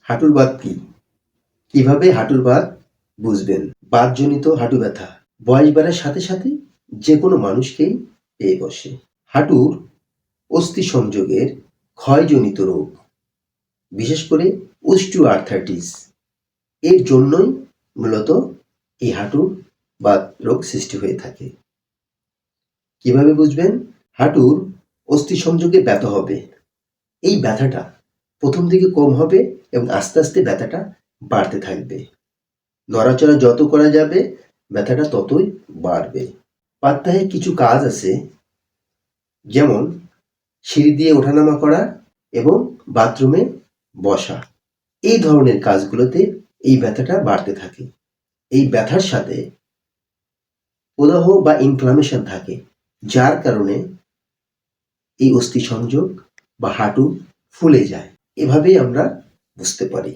হাঁটুর বাত কি? কিভাবে হাঁটুর বাত বুঝবেন? বাতজনিত হাঁটু ব্যথা বয়স বাড়ার সাথে সাথে যে কোনো মানুষকেই পেয়ে বসে। হাঁটুর অস্থি সংযোগের ক্ষয়জনিত রোগ, বিশেষ করে অস্টিওআর্থ্রাইটিস এর জন্যই মূলত এই হাঁটুর বাত রোগ সৃষ্টি হয়ে থাকে। কিভাবে বুঝবেন? হাঁটুর অস্থি সংযোগে ব্যথা হবে। এই ব্যথাটা প্রথম দিকে কম হবে এবং আস্তে আস্তে ব্যথাটা বাড়তে থাকবে। নড়াচড়া যত করা যাবে ব্যথাটা ততই বাড়বে। প্রাত্যহিক কিছু কাজ আছে, যেমন সিঁড়ি দিয়ে ওঠানামা করা এবং বাথরুমে বসা। এই ধরনের কাজগুলোতে এই ব্যথাটা বাড়তে থাকে। এই ব্যথার সাথে প্রদাহ বা ইনফ্লামেশন থাকে, যার কারণে এই অস্থি সংযোগ বা হাঁটু ফুলে যায়। এভাবেই আমরা বুঝতে পারি।